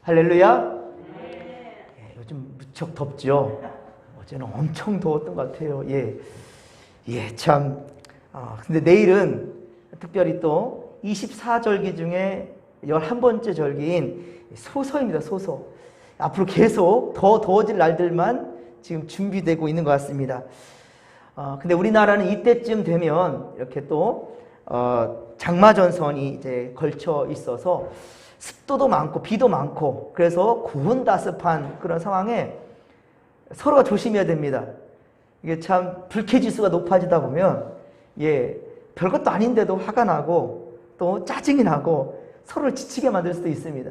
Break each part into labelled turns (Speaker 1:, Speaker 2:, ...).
Speaker 1: 할렐루야. 예, 요즘 무척 덥죠. 어제는 엄청 더웠던 것 같아요. 참. 근데 내일은 특별히 또 24절기 중에 11번째 절기인 소서입니다. 소서. 앞으로 계속 더 더워질 날들만 지금 준비되고 있는 것 같습니다. 근데 우리나라는 이때쯤 되면 이렇게 또 장마전선이 이제 걸쳐 있어서 습도도 많고 비도 많고 그래서 고온다습한 그런 상황에 서로가 조심해야 됩니다. 이게 참 불쾌지수가 높아지다 보면 별것도 아닌데도 화가 나고 또 짜증이 나고 서로를 지치게 만들 수도 있습니다.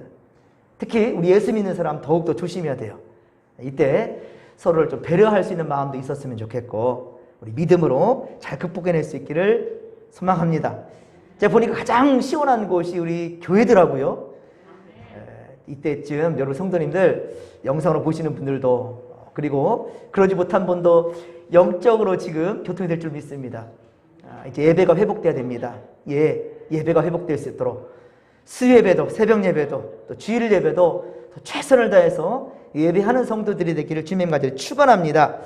Speaker 1: 특히 우리 예수 믿는 사람 더욱더 조심해야 돼요. 이때 서로를 좀 배려할 수 있는 마음도 있었으면 좋겠고 우리 믿음으로 잘 극복해낼 수 있기를 소망합니다. 제가 보니까 가장 시원한 곳이 우리 교회더라고요. 이때쯤 여러분 성도님들 영상으로 보시는 분들도 그리고 그러지 못한 분도 영적으로 지금 교통이 될 줄 믿습니다. 이제 예배가 회복돼야 됩니다. 예배가 회복될 수 있도록 수요예배도 새벽 예배도 또 주일 예배도 더 최선을 다해서 예배하는 성도들이 되기를 주님의 가지를 축원합니다.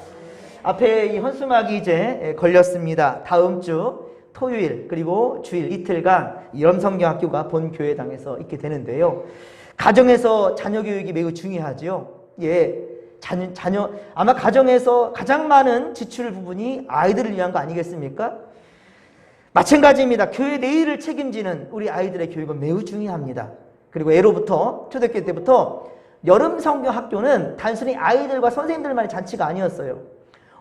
Speaker 1: 앞에 이 헌수막이 이제 걸렸습니다. 다음 주 토요일 그리고 주일 이틀간 여름성경학교가 본 교회당에서 있게 되는데요. 가정에서 자녀 교육이 매우 중요하죠. 자녀 아마 가정에서 가장 많은 지출 부분이 아이들을 위한 거 아니겠습니까? 마찬가지입니다. 교회 내일을 책임지는 우리 아이들의 교육은 매우 중요합니다. 그리고 예로부터 초대교회 때부터 여름 성경 학교는 단순히 아이들과 선생님들만의 잔치가 아니었어요.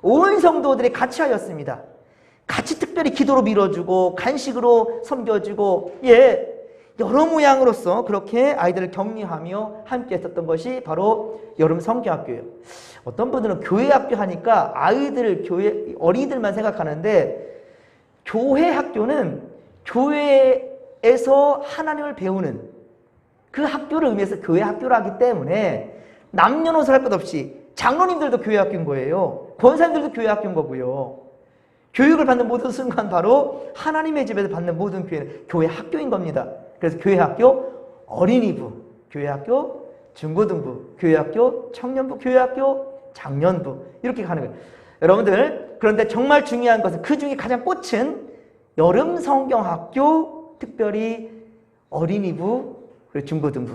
Speaker 1: 온 성도들이 같이 하였습니다. 같이 특별히 기도로 밀어주고 간식으로 섬겨주고 여러 모양으로서 그렇게 아이들을 격려하며 함께 했었던 것이 바로 여름 성경학교예요. 어떤 분들은 교회 학교 하니까 아이들, 교회, 어린이들만 생각하는데 교회 학교는 교회에서 하나님을 배우는 그 학교를 의미해서 교회 학교를 하기 때문에 남녀노소 할 것 없이 장로님들도 교회 학교인 거예요. 권사님들도 교회 학교인 거고요. 교육을 받는 모든 순간 바로 하나님의 집에서 받는 모든 교회는 교회 학교인 겁니다. 그래서 교회 학교, 어린이부, 교회 학교, 중고등부, 교회 학교, 청년부, 교회 학교, 장년부 이렇게 가는 거예요. 여러분들 그런데 정말 중요한 것은 그 중에 가장 꽃은 여름 성경학교, 특별히 어린이부, 그리고 중고등부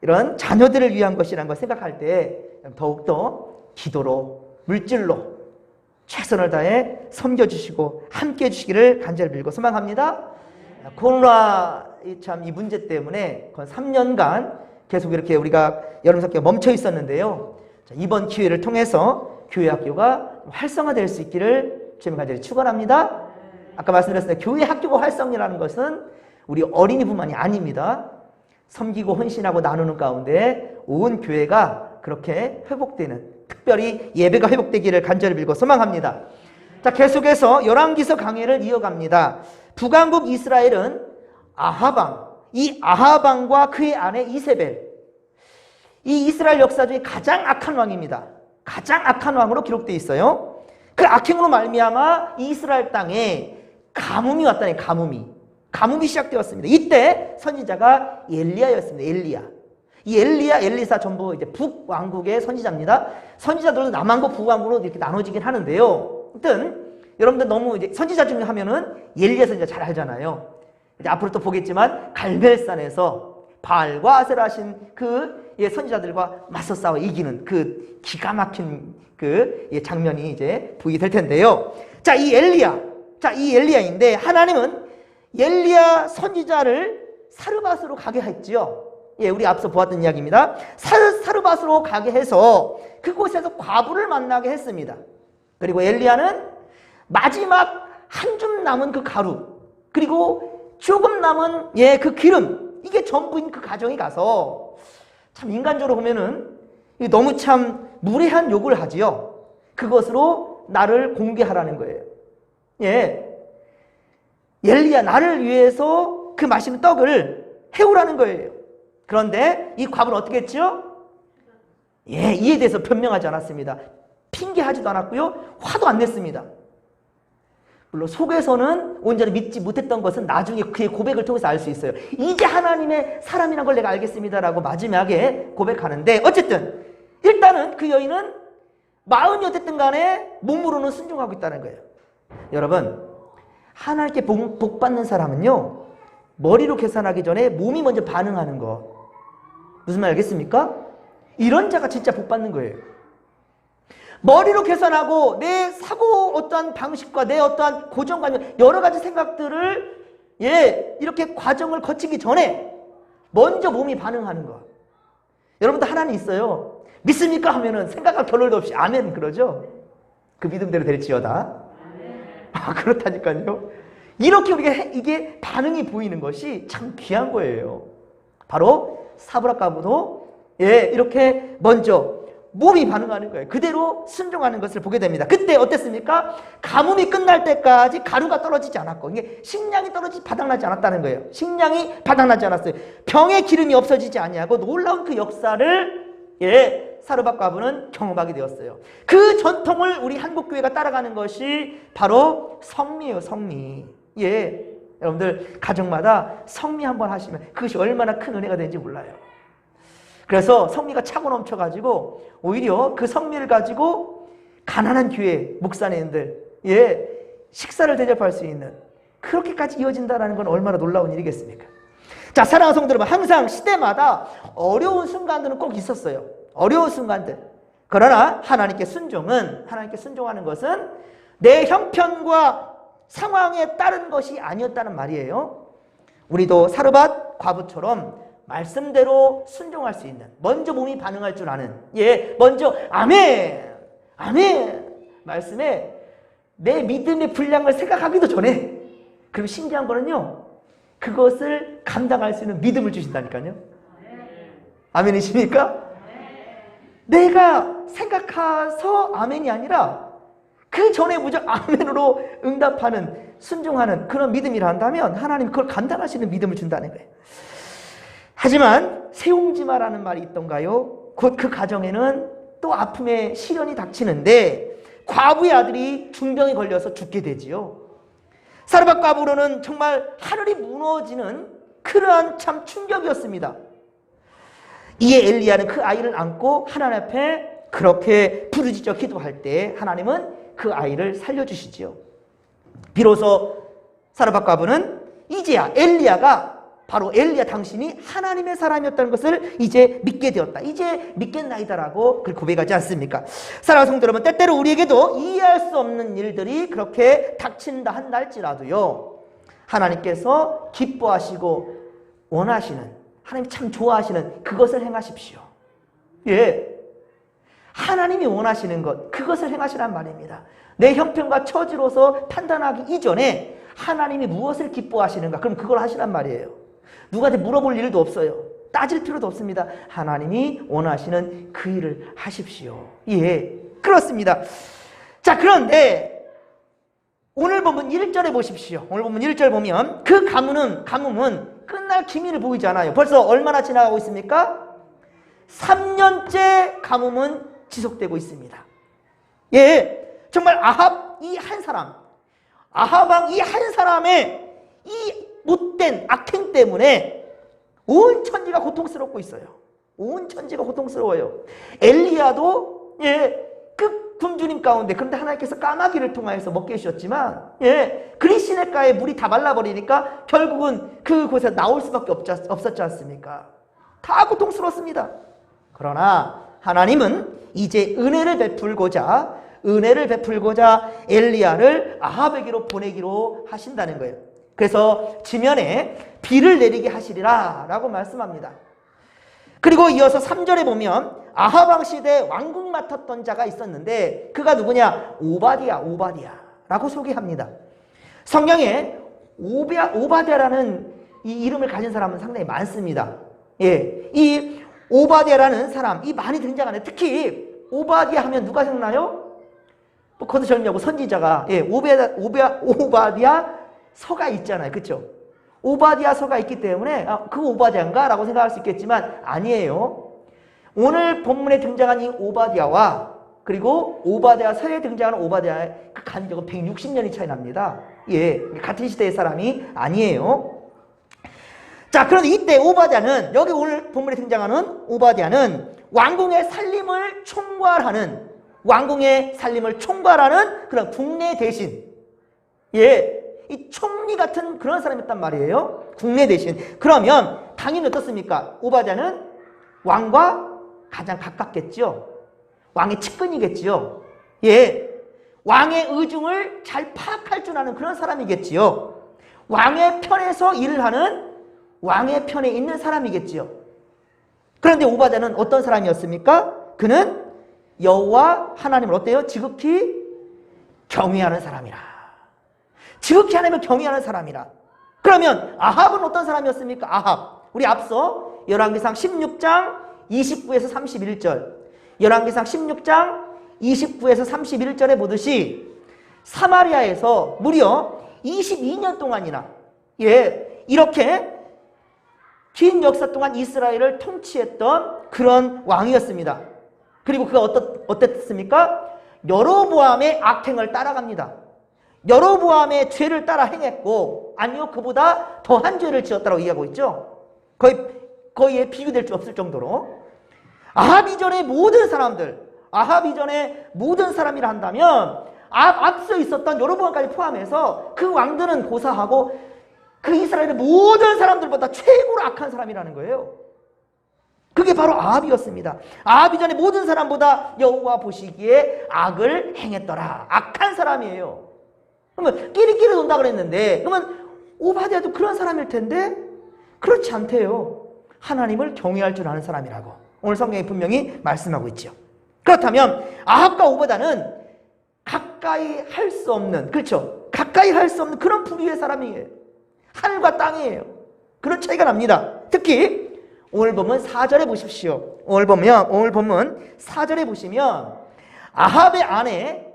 Speaker 1: 이런 자녀들을 위한 것이라는 걸 생각할 때 더욱더 기도로 물질로 최선을 다해 섬겨주시고 함께해 주시기를 간절히 빌고 소망합니다. 코로나 참 이 문제 때문에 거의 3년간 계속 이렇게 우리가 여름학교가 멈춰 있었는데요. 이번 기회를 통해서 교회 학교가 활성화될 수 있기를 주님 간절히 축원합니다. 아까 말씀드렸습니다. 교회 학교가 활성이라는 것은 우리 어린이뿐만이 아닙니다. 섬기고 헌신하고 나누는 가운데 온 교회가 그렇게 회복되는 특별히 예배가 회복되기를 간절히 빌고 소망합니다. 자, 계속해서 열왕기서 강해를 이어갑니다. 북왕국 이스라엘은 아하방, 이 아하방과 그의 아내 이세벨, 이 이스라엘 역사 중에 가장 악한 왕입니다. 가장 악한 왕으로 기록되어 있어요. 그 악행으로 말미암아 이스라엘 땅에 가뭄이 왔다니 가뭄이 시작되었습니다. 이때 선지자가 엘리야였습니다. 엘리야. 이 엘리야, 엘리사 전부 이제 북왕국의 선지자입니다. 선지자들도 남왕국, 북왕국으로 이렇게 나눠지긴 하는데요. 아무튼 여러분들 너무 이제 선지자 중에 하면은 엘리야 선지자 잘 알잖아요. 이제 앞으로 또 보겠지만 갈멜산에서 바알과 아세라 하신 그 선지자들과 맞서 싸워 이기는 그 기가 막힌 그 장면이 이제 보이게 될 텐데요. 자, 이 엘리야인데 하나님은 엘리야 선지자를 사르밧으로 가게 했지요. 우리 앞서 보았던 이야기입니다. 사르밧으로 가게 해서 그곳에서 과부를 만나게 했습니다. 그리고 엘리야는 마지막 한 줌 남은 그 가루 그리고 조금 남은 그 기름 이게 전부인 그 가정에 가서 참 인간적으로 보면은 너무 참 무례한 요구를 하지요. 그것으로 나를 공개하라는 거예요. 엘리야 나를 위해서 그 맛있는 떡을 해오라는 거예요. 그런데 이 과부는 어떻게 했죠? 이에 대해서 변명하지 않았습니다. 핑계하지도 않았고요. 화도 안 냈습니다. 물론 속에서는 온전히 믿지 못했던 것은 나중에 그의 고백을 통해서 알 수 있어요. 이제 하나님의 사람이란 걸 내가 알겠습니다라고 마지막에 고백하는데, 어쨌든 일단은 그 여인은 마음이 어쨌든 간에 몸으로는 순종하고 있다는 거예요. 여러분, 하나님께 복 받는 사람은요, 머리로 계산하기 전에 몸이 먼저 반응하는 거. 무슨 말 알겠습니까? 이런 자가 진짜 복 받는 거예요. 머리로 계산하고 내 사고 어떠한 방식과 내 어떠한 고정관념, 여러 가지 생각들을 이렇게 과정을 거치기 전에 먼저 몸이 반응하는 거. 여러분도 하나님 있어요. 믿습니까? 하면은 생각할 겨를도 없이 아멘 그러죠? 그 믿음대로 될지어다. 그렇다니까요. 이렇게 우리가 이게 반응이 보이는 것이 참 귀한 거예요. 바로 사브라 가부도 이렇게 먼저 몸이 반응하는 거예요. 그대로 순종하는 것을 보게 됩니다. 그때 어땠습니까? 가뭄이 끝날 때까지 가루가 떨어지지 않았고, 이게 식량이 바닥나지 않았다는 거예요. 식량이 바닥나지 않았어요. 병의 기름이 없어지지 아니하고 놀라운 그 역사를 사르밧 과부는 경험하게 되었어요. 그 전통을 우리 한국교회가 따라가는 것이 바로 성미예요. 성미. 여러분들 가정마다 성미 한번 하시면 그것이 얼마나 큰 은혜가 되는지 몰라요. 그래서 성미가 차고 넘쳐가지고 오히려 그 성미를 가지고 가난한 교회 목사님들 식사를 대접할 수 있는, 그렇게까지 이어진다는 건 얼마나 놀라운 일이겠습니까? 자, 사랑하는 성도 여러분, 항상 시대마다 어려운 순간들은 꼭 있었어요. 어려운 순간들. 그러나 하나님께 순종하는 것은 내 형편과 상황에 따른 것이 아니었다는 말이에요. 우리도 사르밧 과부처럼 말씀대로 순종할 수 있는, 먼저 몸이 반응할 줄 아는, 먼저 아멘 말씀에 내 믿음의 분량을 생각하기도 전에, 그리고 신기한 거는요, 그것을 감당할 수 있는 믿음을 주신다니까요. 아멘이십니까? 내가 생각해서 아멘이 아니라 그 전에 무조건 아멘으로 응답하는, 순종하는 그런 믿음이라 한다면 하나님 그걸 감당하시는 믿음을 준다는 거예요. 하지만 세옹지마라는 말이 있던가요? 곧 그 가정에는 또 아픔의 시련이 닥치는데 과부의 아들이 중병에 걸려서 죽게 되지요. 사르밧 과부로는 정말 하늘이 무너지는 그러한 참 충격이었습니다. 이에 엘리야는 그 아이를 안고 하나님 앞에 그렇게 부르짖어 기도할 때 하나님은 그 아이를 살려주시지요. 비로소 사르밧 과부는 이제야 엘리야가 바로 엘리야 당신이 하나님의 사람이었다는 것을 이제 믿게 되었다. 이제 믿겠나이다라고 고백하지 않습니까? 사랑하는 성도 여러분, 때때로 우리에게도 이해할 수 없는 일들이 그렇게 닥친다 한다 할지라도요, 하나님께서 기뻐하시고 원하시는, 하나님 참 좋아하시는 그것을 행하십시오. 하나님이 원하시는 것, 그것을 행하시란 말입니다. 내 형편과 처지로서 판단하기 이전에 하나님이 무엇을 기뻐하시는가, 그럼 그걸 하시란 말이에요. 누구한테 물어볼 일도 없어요. 따질 필요도 없습니다. 하나님이 원하시는 그 일을 하십시오. 그렇습니다. 자, 그런데 오늘 본문 1절에 보십시오. 오늘 본문 1절 보면 그 가뭄은 끝날 기미를 보이지 않아요. 벌써 얼마나 지나가고 있습니까? 3년째 가뭄은 지속되고 있습니다. 정말 아합 이 한 사람, 아합왕 이 한 사람의 이 못된 악행 때문에 온 천지가 고통스럽고 있어요. 온 천지가 고통스러워요. 엘리야도 굶주림 가운데, 그런데 하나님께서 까마귀를 통하여서 먹게 해주셨지만 그리 시냇가에 물이 다 말라버리니까 결국은 그곳에 나올 수밖에 없었지 않습니까? 다 고통스럽습니다. 그러나 하나님은 이제 은혜를 베풀고자 엘리야를 아합에게로 보내기로 하신다는 거예요. 그래서 지면에 비를 내리게 하시리라 라고 말씀합니다. 그리고 이어서 3절에 보면 아합왕 시대에 왕궁 맡았던 자가 있었는데 그가 누구냐? 오바댜라고 소개합니다. 성경에 오바댜라는 이 이름을 가진 사람은 상당히 많습니다. 이 오바댜라는 사람, 이 많이 등장하는데 특히 오바댜 하면 누가 생각나요? 거두절미하고 선지자가 오바댜 서가 있잖아요. 그렇죠? 오바댜 서가 있기 때문에 그 오바댜인가? 라고 생각할 수 있겠지만 아니에요. 오늘 본문에 등장한 이 오바댜와 그리고 오바댜 서에 등장하는 오바댜의 그 간격은 160년이 차이 납니다. 예, 같은 시대의 사람이 아니에요. 자, 그런데 이때 오바댜는, 여기 오늘 본문에 등장하는 오바댜는 왕궁의 살림을 총괄하는 그런 국내 대신, 예, 이 총리 같은 그런 사람이었단 말이에요. 국내 대신. 그러면 당연히 어떻습니까? 오바댜는 왕과 가장 가깝겠죠. 왕의 측근이겠지요. 예, 왕의 의중을 잘 파악할 줄 아는 그런 사람이겠지요. 왕의 편에서 일을 하는 왕의 편에 있는 사람이겠지요. 그런데 오바댜는 어떤 사람이었습니까? 그는 여호와 하나님을 어때요? 지극히 경외하는 사람이라. 지극히 하나님을 경외하는 사람이라. 그러면 아합은 어떤 사람이었습니까? 아합. 우리 앞서 열왕기상 16장 29에서 31절, 열왕기상 16장 29에서 31절에 보듯이 사마리아에서 무려 22년 동안이나, 예, 이렇게 긴 역사 동안 이스라엘을 통치했던 그런 왕이었습니다. 그리고 그가 어땠습니까? 여로보암의 악행을 따라갑니다. 여로보암의 죄를 따라 행했고, 아니요, 그보다 더한 죄를 지었다고 얘기하고 있죠. 거의 비교될 수 없을 정도로. 아합 이전의 모든 사람이라 한다면 앞서 있었던 여로보암까지 포함해서 그 왕들은 고사하고 그 이스라엘의 모든 사람들보다 최고로 악한 사람이라는 거예요. 그게 바로 아합이었습니다. 아합 이전의 모든 사람보다 여호와 보시기에 악을 행했더라. 악한 사람이에요. 그러면 끼리끼리 논다 그랬는데, 그러면 오바댜도 그런 사람일 텐데 그렇지 않대요. 하나님을 경외할 줄 아는 사람이라고 오늘 성경이 분명히 말씀하고 있죠. 그렇다면 아합과 오바댜는 가까이 할 수 없는, 그렇죠, 가까이 할 수 없는 그런 부류의 사람이에요. 하늘과 땅이에요. 그런 차이가 납니다. 특히 오늘 본문 4절에 보십시오. 오늘 본문 4절에 보시면 아합의 아내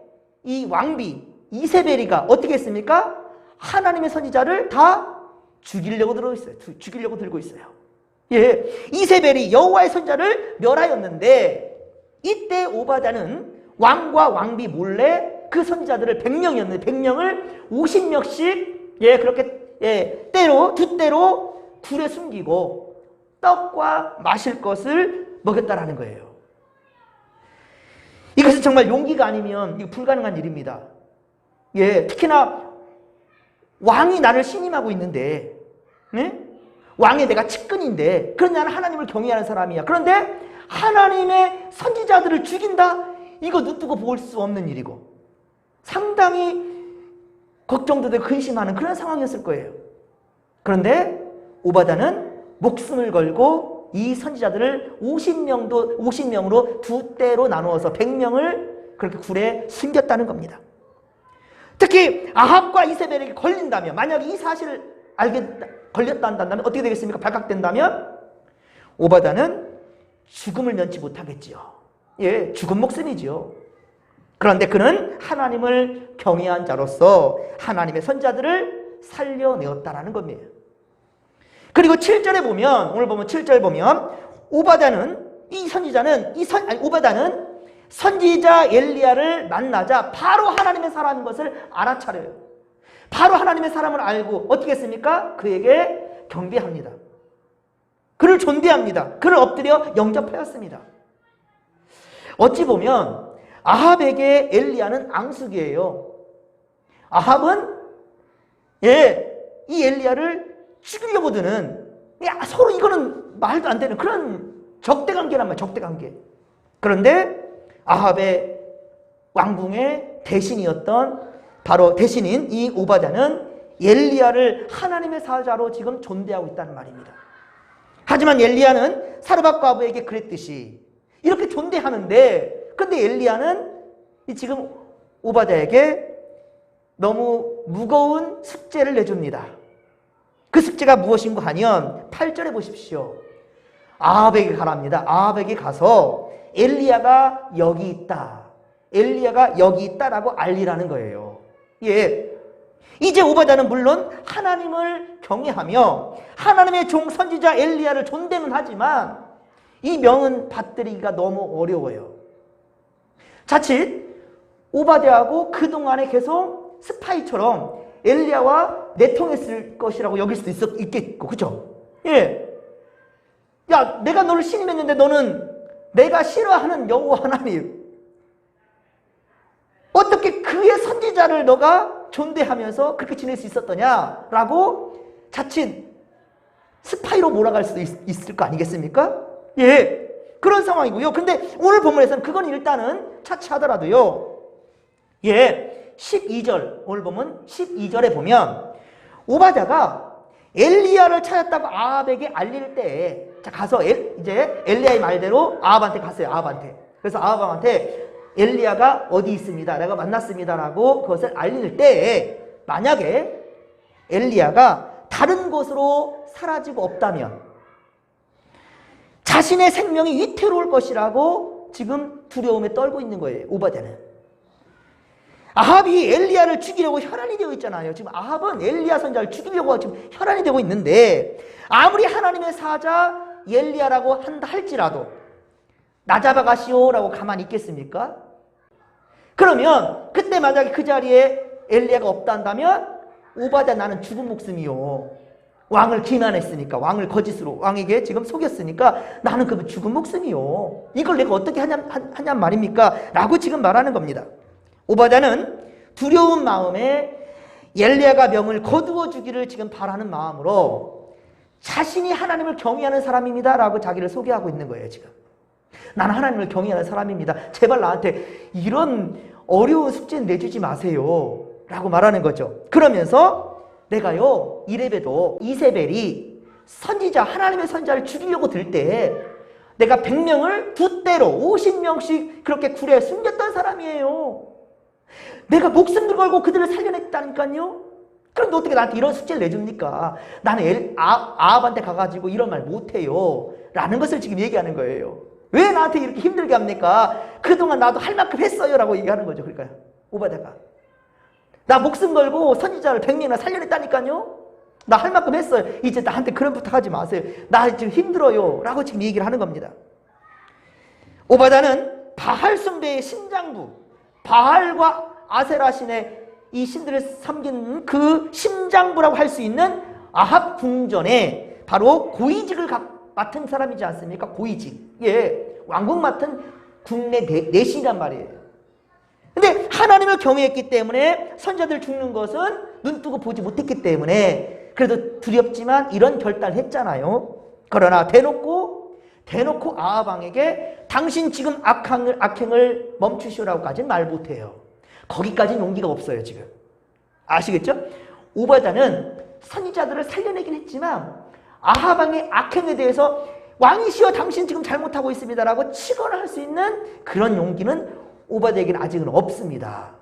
Speaker 1: 이 왕비 이세벨이가 어떻게 했습니까? 하나님의 선지자를 다 죽이려고 들고 있어요. 예, 이세벨이 여호와의 선지자를 멸하였는데, 이때 오바댜는 왕과 왕비 몰래 그 선지자들을 100명이었는데 100명을 50명씩, 예, 그렇게, 예, 두 때로 굴에 숨기고 떡과 마실 것을 먹였다라는 거예요. 이것은 정말 용기가 아니면 이거 불가능한 일입니다. 예, 특히나 왕이 나를 신임하고 있는데, 네? 왕의 내가 측근인데, 그런데 나는 하나님을 경외하는 사람이야. 그런데 하나님의 선지자들을 죽인다? 이거 눈뜨고 볼 수 없는 일이고 상당히 걱정도 되고 근심하는 그런 상황이었을 거예요. 그런데 오바댜는 목숨을 걸고 이 선지자들을 50명으로 두 때로 나누어서 100명을 그렇게 굴에 숨겼다는 겁니다. 특히 아합과 이세벨에게 걸린다면, 만약에 이 사실을 걸렸다 한다면 어떻게 되겠습니까? 발각된다면 오바댜는 죽음을 면치 못하겠지요. 예, 죽은 목숨이지요. 그런데 그는 하나님을 경외한 자로서 하나님의 선자들을 살려내었다라는 겁니다. 그리고 7절에 보면, 오늘 보면 7절 보면 오바댜는 선지자 엘리야를 만나자 바로 하나님의 사람인 것을 알아차려요. 바로 하나님의 사람을 알고 어떻게 했습니까? 그에게 경배합니다. 그를 존대합니다. 그를 엎드려 영접하였습니다. 어찌 보면 아합에게 엘리야는 앙숙이에요. 아합은, 예, 이 엘리야를 죽이려고 드는, 서로 이거는 말도 안 되는 그런 적대관계란 말이에요. 적대관계. 그런데 아합의 왕궁의 대신이었던, 바로 대신인 이 오바댜는 엘리야를 하나님의 사자로 지금 존대하고 있다는 말입니다. 하지만 엘리야는 사르밧 과부에게 그랬듯이 이렇게 존대하는데, 근데 엘리야는 지금 오바댜에게 너무 무거운 숙제를 내줍니다. 그 숙제가 무엇인가 하면 8절에 보십시오. 아합에게 가랍니다. 아합에게 가서 엘리야가 여기 있다라고 알리라는 거예요. 예, 이제 오바댜는 물론 하나님을 경외하며 하나님의 종 선지자 엘리야를 존대는 하지만 이 명은 받들이기가 너무 어려워요. 자칫 오바댜하고 그동안에 계속 스파이처럼 엘리야와 내통했을 것이라고 여길 수도 있겠고, 그죠? 예. 야, 내가 너를 신임했는데 너는 내가 싫어하는 여호와 하나님, 어떻게 그의 선지자를 너가 존대하면서 그렇게 지낼 수 있었더냐라고 자칫 스파이로 몰아갈 수도 있을 거 아니겠습니까? 예, 그런 상황이고요. 근데 오늘 본문에서는 그건 일단은 차치하더라도요, 예, 12절, 오늘 보면 12절에 보면 오바댜가 엘리야를 찾았다고 아합에게 알릴 때, 자, 가서 이제 엘리야의 말대로 아합한테 갔어요. 아합한테. 그래서 아합 왕한테 엘리야가 어디 있습니다, 내가 만났습니다라고 그것을 알릴 때, 만약에 엘리야가 다른 곳으로 사라지고 없다면 자신의 생명이 위태로울 것이라고 지금 두려움에 떨고 있는 거예요, 오바댜는. 아합이 엘리야를 죽이려고 혈안이 되어 있잖아요. 지금 아합은 엘리야 선지자를 죽이려고 지금 혈안이 되고 있는데, 아무리 하나님의 사자 엘리야라고 한다 할지라도 나 잡아가시오라고 가만히 있겠습니까? 그러면 그때 만약에 그 자리에 엘리야가 없다 한다면 오바댜 나는 죽은 목숨이요, 왕을 기만했으니까, 왕을 거짓으로 왕에게 지금 속였으니까 나는 그 죽은 목숨이요, 이걸 내가 어떻게 하냔 말입니까? 라고 지금 말하는 겁니다. 오바댜는 두려운 마음에 엘리야가 명을 거두어 주기를 지금 바라는 마음으로 자신이 하나님을 경외하는 사람입니다 라고 자기를 소개하고 있는 거예요. 지금 나는 하나님을 경외하는 사람입니다, 제발 나한테 이런 어려운 숙제는 내주지 마세요 라고 말하는 거죠. 그러면서 내가요, 이레베도 이세벨이 선지자, 하나님의 선지자를 죽이려고 들 때 내가 100명을 두 때로 50명씩 그렇게 굴에 숨겼던 사람이에요. 내가 목숨을 걸고 그들을 살려냈다니까요. 그런데 어떻게 나한테 이런 숙제를 내줍니까? 나는 아합한테 가가지고 이런 말 못해요 라는 것을 지금 얘기하는 거예요. 왜 나한테 이렇게 힘들게 합니까? 그동안 나도 할 만큼 했어요 라고 얘기하는 거죠. 그러니까 오바댜가 나 목숨 걸고 선지자를 100명이나 살려냈다니까요. 나 할 만큼 했어요. 이제 나한테 그런 부탁하지 마세요. 나 지금 힘들어요 라고 지금 얘기를 하는 겁니다. 오바댜는 바알 숭배의 심장부, 바알과 아세라 신의 이 신들을 섬기는 그 심장부라고 할 수 있는 아합 궁전에 바로 고위직을 맡은 사람이지 않습니까? 고위직. 예, 왕국 맡은 국내 내신이란 말이에요. 근데 하나님을 경외했기 때문에 선자들 죽는 것은 눈뜨고 보지 못했기 때문에 그래도 두렵지만 이런 결단을 했잖아요. 그러나 대놓고 아합 왕에게 당신 지금 악행을 멈추시오라고까지는 말 못해요. 거기까지는 용기가 없어요. 지금 아시겠죠? 오바댜는 선지자들을 살려내긴 했지만 아합 왕의 악행에 대해서 왕이시여 당신 지금 잘못하고 있습니다라고 치거나 할 수 있는 그런 용기는 오바댜에게는 아직은 없습니다.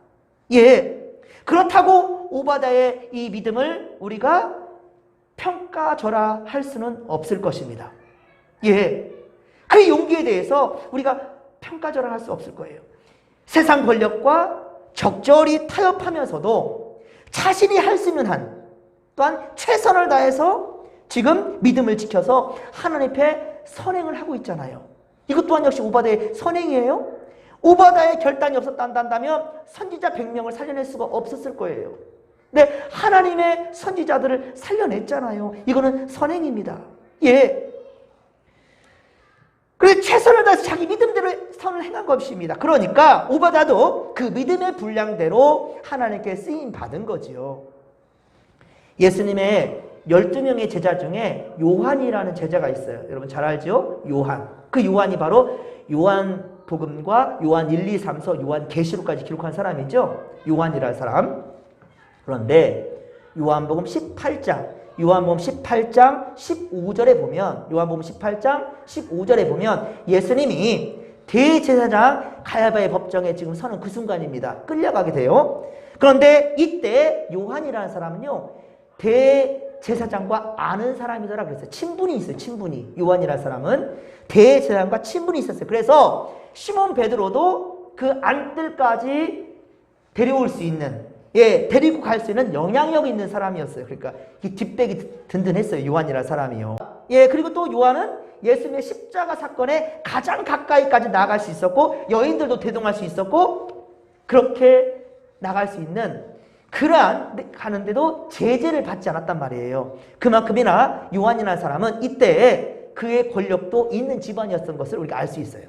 Speaker 1: 예, 그렇다고 오바댜의 이 믿음을 우리가 평가절하 할 수는 없을 것입니다. 예, 그 용기에 대해서 우리가 평가절하할 수 없을 거예요. 세상 권력과 적절히 타협하면서도 자신이 할 수 있는 한, 또한 최선을 다해서 지금 믿음을 지켜서 하나님 앞에 선행을 하고 있잖아요. 이것 또한 역시 오바댜의 선행이에요. 오바댜의 결단이 없었다면 선지자 100명을 살려낼 수가 없었을 거예요. 근데 하나님의 선지자들을 살려냈잖아요. 이거는 선행입니다. 예. 그래서 최선을 다해서 자기 믿음대로 선을 행한 것입니다. 그러니까 오바댜도 그 믿음의 분량대로 하나님께 쓰임 받은 거지요. 예수님의 12명의 제자 중에 요한이라는 제자가 있어요. 여러분 잘 알죠? 요한. 그 요한이 바로 요한복음과 요한 1, 2, 3서 요한 계시록까지 기록한 사람이죠. 요한이라는 사람. 그런데 요한복음 18장 15절에 보면, 요한복음 18장 15절에 보면 예수님이 대제사장 가야바의 법정에 지금 서는 그 순간입니다. 끌려가게 돼요. 그런데 이때 요한이라는 사람은요, 대제사장과 아는 사람이더라 그랬어요. 친분이 있어요. 친분이. 요한이라는 사람은 대제사장과 친분이 있었어요. 그래서 시몬 베드로도 그 안뜰까지 데려올 수 있는, 예, 데리고 갈 수 있는 영향력 있는 사람이었어요. 그러니까 이 뒷백이 든든했어요. 요한이라는 사람이요. 예, 그리고 또 요한은 예수님의 십자가 사건에 가장 가까이까지 나아갈 수 있었고 여인들도 대동할 수 있었고 그렇게 나갈 수 있는 그러한 가는데도 제재를 받지 않았단 말이에요. 그만큼이나 요한이라는 사람은 이때에 그의 권력도 있는 집안이었던 것을 우리가 알 수 있어요.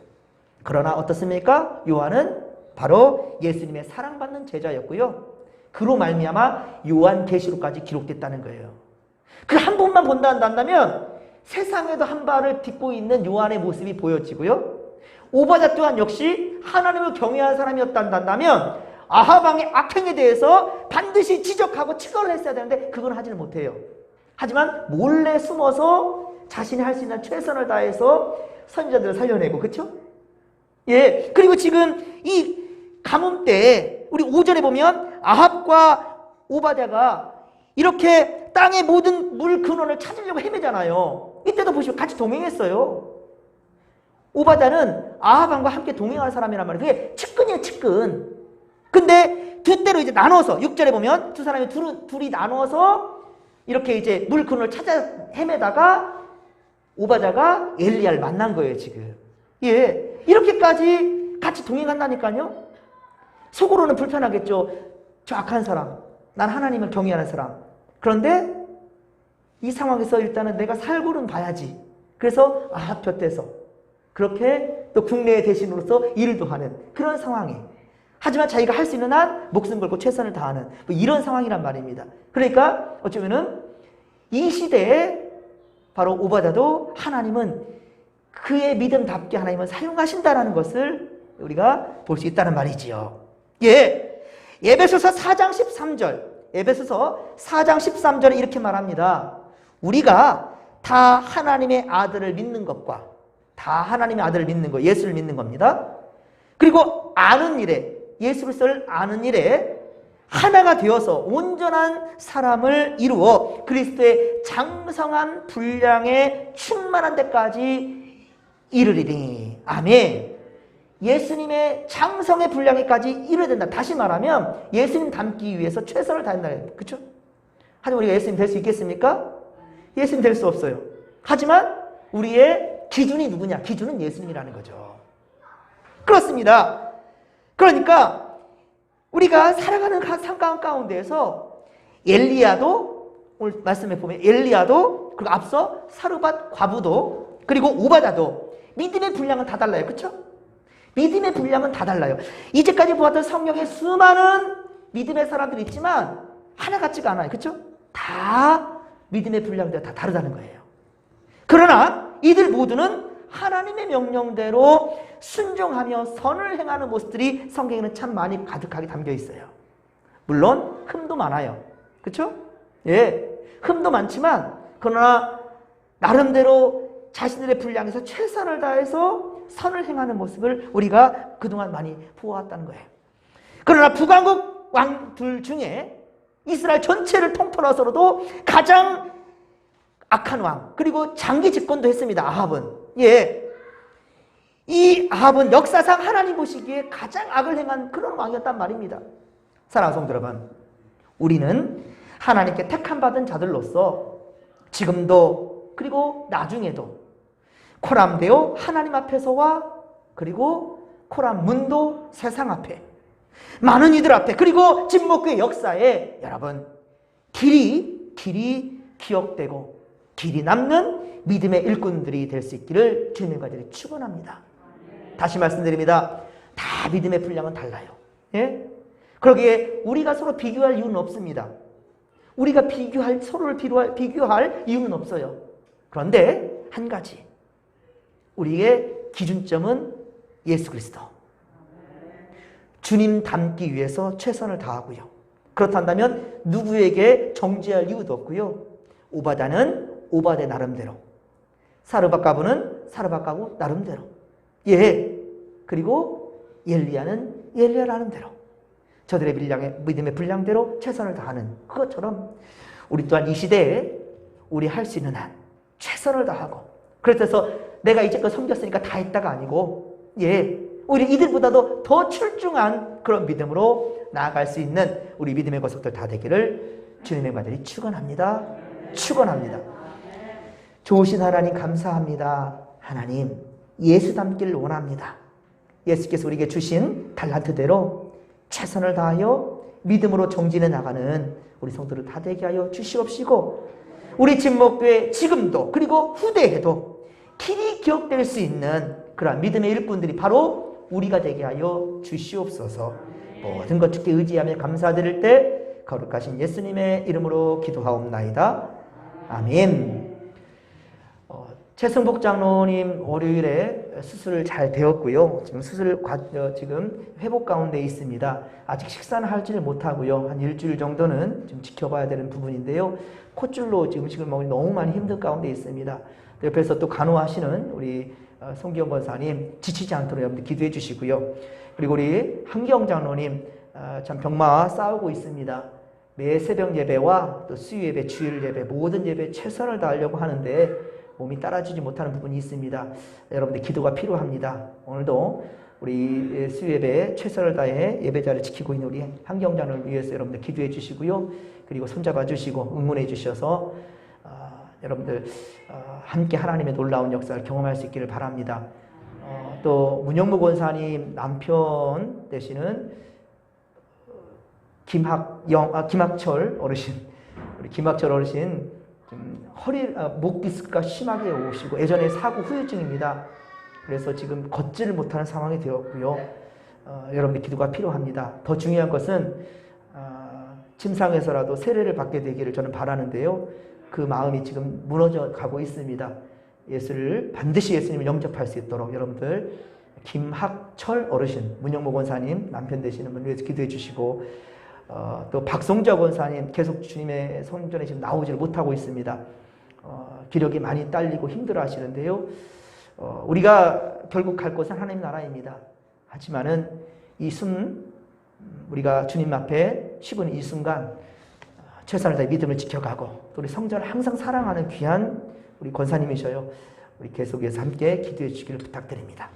Speaker 1: 그러나 어떻습니까? 요한은 바로 예수님의 사랑받는 제자였고요. 그로 말미암아 요한계시록까지 기록됐다는 거예요. 그 한 번만 본다 한다면 세상에도 한 발을 딛고 있는 요한의 모습이 보여지고요. 오바댜 또한 역시 하나님을 경외하는 사람이었다면 아합 왕의 악행에 대해서 반드시 지적하고 치거를 했어야 되는데 그건 하지는 못해요. 하지만 몰래 숨어서 자신이 할 수 있는 최선을 다해서 선지자들을 살려내고, 그렇죠? 예. 그리고 지금 이 가뭄 때 우리 5절에 보면 아합과 오바댜가 이렇게 땅의 모든 물 근원을 찾으려고 헤매잖아요. 이때도 보시면 같이 동행했어요. 오바댜는 아합 왕과 함께 동행하는 사람이란 말이에요. 그게 측근이에요, 측근. 근데 두 때로 이제 나눠서 6절에 보면 두 사람이 둘이 나눠서 이렇게 이제 물 근원을 찾아 헤매다가 오바댜가 엘리야를 만난 거예요, 지금. 예. 이렇게까지 같이 동행한다니까요. 속으로는 불편하겠죠. 저 악한 사람, 난 하나님을 경외하는 사람. 그런데 이 상황에서 일단은 내가 살고는 봐야지. 그래서 아합 곁에서 그렇게 또 국내의 대신으로서 일도 하는 그런 상황이. 하지만 자기가 할 수 있는 한 목숨 걸고 최선을 다하는 뭐 이런 상황이란 말입니다. 그러니까 어쩌면은 이 시대에 바로 오바댜도 하나님은 그의 믿음답게 하나님은 사용하신다라는 것을 우리가 볼 수 있다는 말이지요. 예. 에베소서 4장 13절. 에베소서 4장 13절에 이렇게 말합니다. 우리가 다 하나님의 아들을 믿는 것과 다 하나님의 아들을 믿는 것, 예수를 믿는 겁니다. 그리고 아는 일에 예수 그리스도를 아는 일에 하나가 되어서 온전한 사람을 이루어 그리스도의 장성한 분량에 충만한 데까지 이르리니. 아멘. 예수님의 장성의 분량에까지 이르야 된다. 다시 말하면 예수님 닮기 위해서 최선을 다한다. 그렇죠? 하지만 우리가 예수님 될 수 있겠습니까? 예수님 될 수 없어요. 하지만 우리의 기준이 누구냐? 기준은 예수님이라는 거죠. 그렇습니다. 그러니까 우리가 살아가는 상황 가운데에서 엘리야도 오늘 말씀에 보면 엘리야도 그리고 앞서 사르밧 과부도 그리고 오바댜도 믿음의 분량은 다 달라요. 그렇죠? 믿음의 분량은 다 달라요. 이제까지 보았던 성경에 수많은 믿음의 사람들이 있지만 하나 같지가 않아요. 그렇죠? 다 믿음의 분량대로 다 다르다는 거예요. 그러나 이들 모두는 하나님의 명령대로 순종하며 선을 행하는 모습들이 성경에는 참 많이 가득하게 담겨 있어요. 물론 흠도 많아요. 그렇죠? 예, 흠도 많지만 그러나 나름대로 자신들의 분량에서 최선을 다해서 선을 행하는 모습을 우리가 그동안 많이 보아왔다는 거예요. 그러나 북왕국 왕들 중에 이스라엘 전체를 통틀어서도 가장 악한 왕, 그리고 장기 집권도 했습니다. 아합은. 예. 이 아합은 역사상 하나님 보시기에 가장 악을 행한 그런 왕이었단 말입니다. 사랑하는 성도 여러분, 우리는 하나님께 택함받은 자들로서 지금도 그리고 나중에도 코람데오 하나님 앞에서와 그리고 코람 문도 세상 앞에 많은 이들 앞에 그리고 진목교의 역사에 여러분 길이 기억되고 길이 남는 믿음의 일꾼들이 될 수 있기를 주님과 저희 축원합니다. 다시 말씀드립니다. 다 믿음의 분량은 달라요. 예? 그러기에 우리가 서로 비교할 이유는 없습니다. 우리가 서로를 비교할 이유는 없어요. 그런데 한 가지, 우리의 기준점은 예수 그리스도. 주님 닮기 위해서 최선을 다하고요. 그렇다면 누구에게 정죄할 이유도 없고요. 오바댜는 오바댜 나름대로, 사르밧 과부는 사르밧 과부 나름대로, 예, 그리고 엘리야는 엘리야 나름대로 저들의 믿음의 분량대로 최선을 다하는 그것처럼 우리 또한 이 시대에 우리 할 수 있는 한 최선을 다하고, 그래서 내가 이제껏 섬겼으니까 다 했다가 아니고, 예, 우리 이들보다도 더 출중한 그런 믿음으로 나아갈 수 있는 우리 믿음의 거석들 다 되기를 주님의 마들이 축원합니다. 축원합니다. 좋으신 하나님 감사합니다. 하나님 예수 닮기를 원합니다. 예수께서 우리에게 주신 달란트대로 최선을 다하여 믿음으로 정진해 나가는 우리 성도들 다 되게 하여 주시옵시고, 우리 진목교회 지금도 그리고 후대에도 길이 기억될 수 있는 그러한 믿음의 일꾼들이 바로 우리가 되게 하여 주시옵소서. 모든 것 주께 의지하며 감사드릴 때 거룩하신 예수님의 이름으로 기도하옵나이다. 아멘. 최승복 장로님 월요일에 수술을 잘 되었고요. 지금 지금 회복 가운데 있습니다. 아직 식사는 하지를 못하고요. 한 일주일 정도는 좀 지켜봐야 되는 부분인데요. 콧줄로 지금 음식을 먹으니 너무 많이 힘든 가운데 있습니다. 옆에서 또 간호하시는 우리 송기영 권사님 지치지 않도록 여러분들 기도해 주시고요. 그리고 우리 한경 장로님 참 병마와 싸우고 있습니다. 매 새벽 예배와 또 수요 예배, 주일 예배, 모든 예배에 최선을 다하려고 하는데 몸이 따라주지 못하는 부분이 있습니다. 여러분들 기도가 필요합니다. 오늘도 우리 수요 예배에 최선을 다해 예배자를 지키고 있는 우리 한경 장로를 위해서 여러분들 기도해 주시고요. 그리고 손잡아 주시고 응원해 주셔서 여러분들 함께 하나님의 놀라운 역사를 경험할 수 있기를 바랍니다. 또 문영무 권사님 남편 되시는 김학철 어르신, 우리 김학철 어르신 좀 목 디스크가 심하게 오시고 예전에 사고 후유증입니다. 그래서 지금 걷지를 못하는 상황이 되었고요. 여러분의 기도가 필요합니다. 더 중요한 것은 침상에서라도 세례를 받게 되기를 저는 바라는데요. 그 마음이 지금 무너져 가고 있습니다. 반드시 예수님을 영접할 수 있도록 여러분들 김학철 어르신, 문영모 권사님 남편 되시는 분 위해서 기도해 주시고, 또 박성자 권사님 계속 주님의 성전에 지금 나오지를 못하고 있습니다. 기력이 많이 딸리고 힘들어 하시는데요. 우리가 결국 갈 곳은 하나님 나라입니다. 하지만은 우리가 주님 앞에 쉬는 이 순간 최선을 다해 믿음을 지켜가고 또 우리 성전을 항상 사랑하는 귀한 우리 권사님이셔요. 우리 계속해서 함께 기도해 주시기를 부탁드립니다.